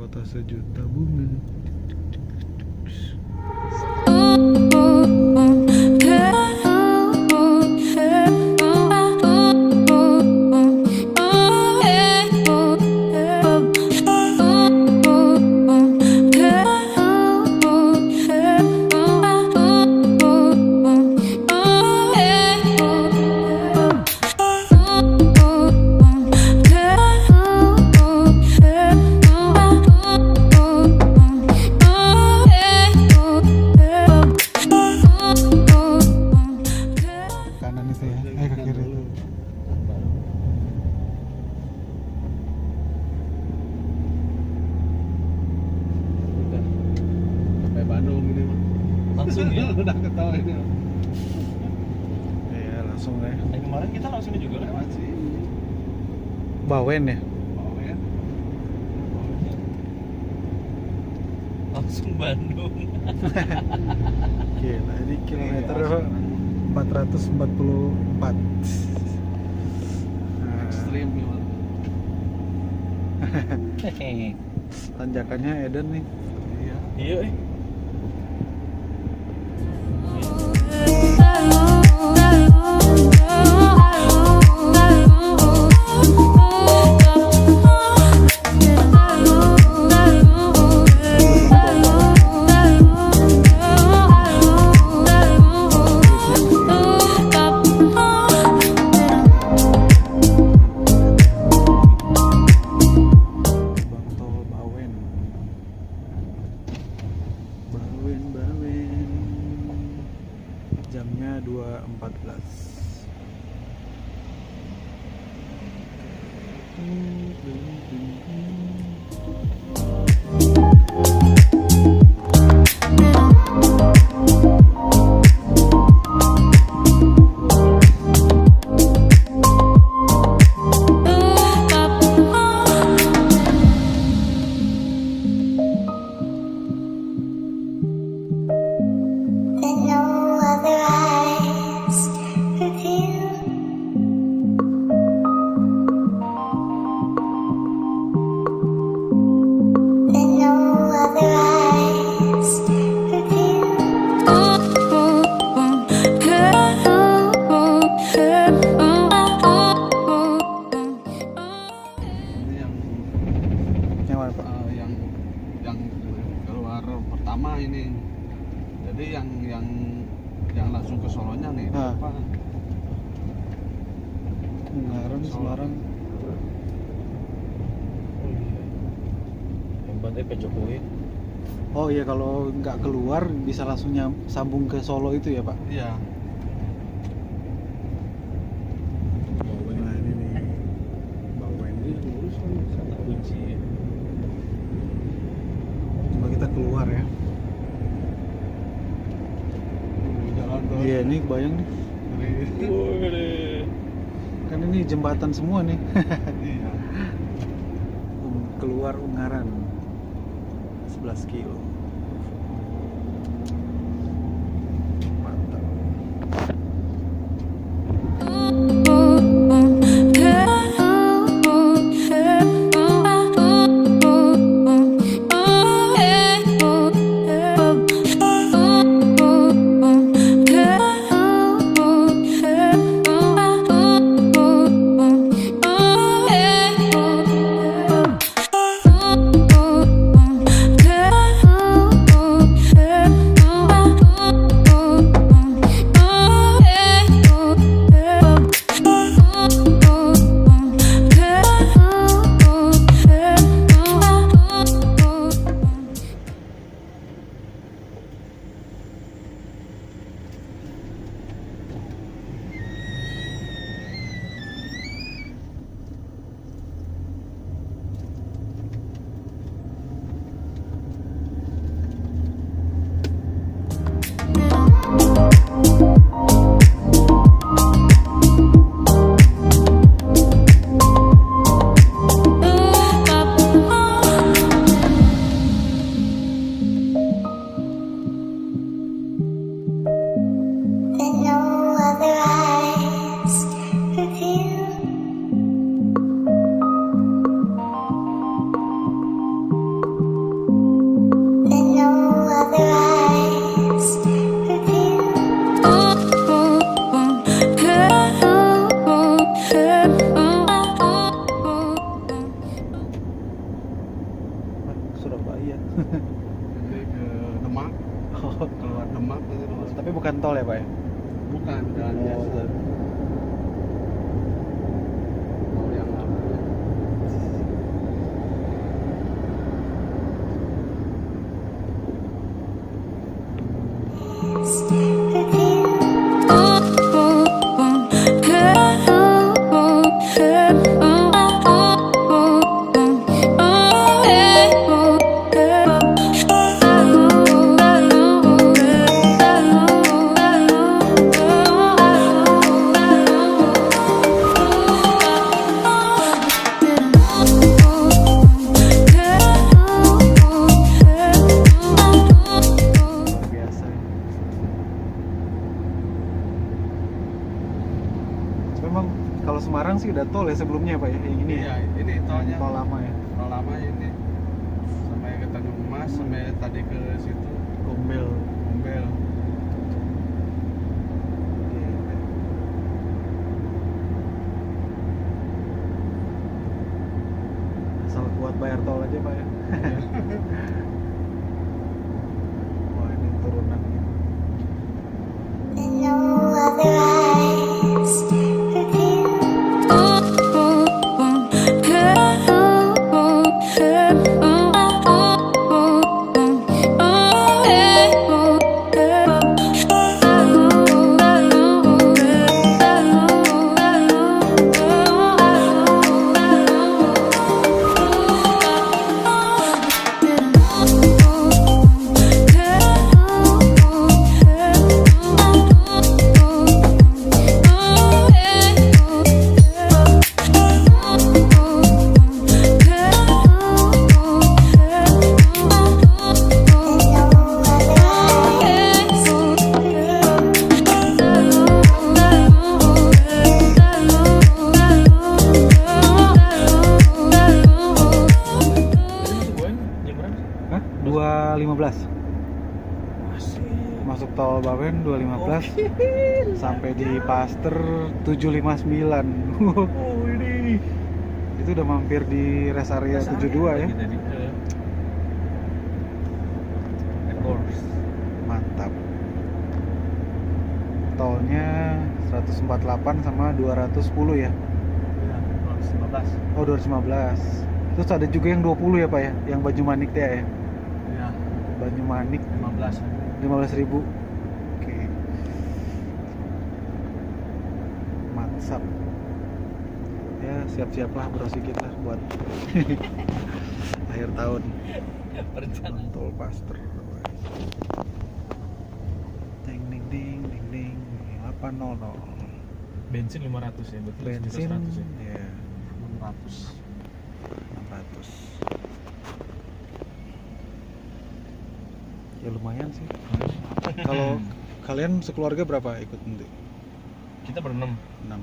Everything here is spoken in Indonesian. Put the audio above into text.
Kota sejuta bunga. Langsung ya? Udah ketawa ini. Iya langsung ya. Kemarin kita langsung juga Lewat sih. Bawen ya. Bawen. langsung Bandung. Gila, ini kilometer 444. Ekstrim gimana? Tanjakannya Eden nih. Iya. Iya. Jamnya 2.14. Keluar pertama ini. Jadi yang langsung ke Solonya nih. Apa? Ungaran, Semarang. Hebatnya Pak Jokowi. Oh iya, kalau nggak keluar bisa langsung sambung ke Solo itu ya Pak? Iya. Nah ini nih Bawen. Ini lurus kan kata kunci. Coba kita keluar ya. Jalan tuh. Iya nih bayang nih. Kan ini jembatan semua nih. Iya. Keluar Ungaran 11 kilo. Mantap. Surabaya. Jadi ke Demak, Oh, keluar Demak gitu. tapi bukan tol ya Pak ya? Bukan jalan Oh, biasa. jalan. Tol yang lama. Biasa. Memang kalau Semarang sih udah tol ya sebelumnya Pak ya, yang ini Iya, ya. ini tolnya. Tol lama ya. Tol lama ini. Sampai ke Tanjung Emas, sampai tadi ke situ Gombel. Gombel. Asal kuat bayar tol aja Pak ya. Wah ini turunan. Hah? 2.15. Masuk Tol Bawen 2.15 sampai di Pasteur 7.59. Oh ini. Itu udah mampir di rest area 72 ya. Mantap. Tolnya 148 sama 210 ya. Iya, 215. Oh 215. Terus ada juga yang 20 ya Pak ya, yang Banyumanik teh ya. Iya, Banyumanik 15. 15.000. Oke. Mantap. Ya siap-siaplah bro sedikit lah buat akhir tahun. Perjalanan. Tol Pasteur. Ding ding ding ding ding 800. Bensin 500 ya, betul. Bensin 100 ya. ya 600. 600. Ya lumayan sih. Kalau kalian sekeluarga berapa ikut nanti? Kita berenam. 6.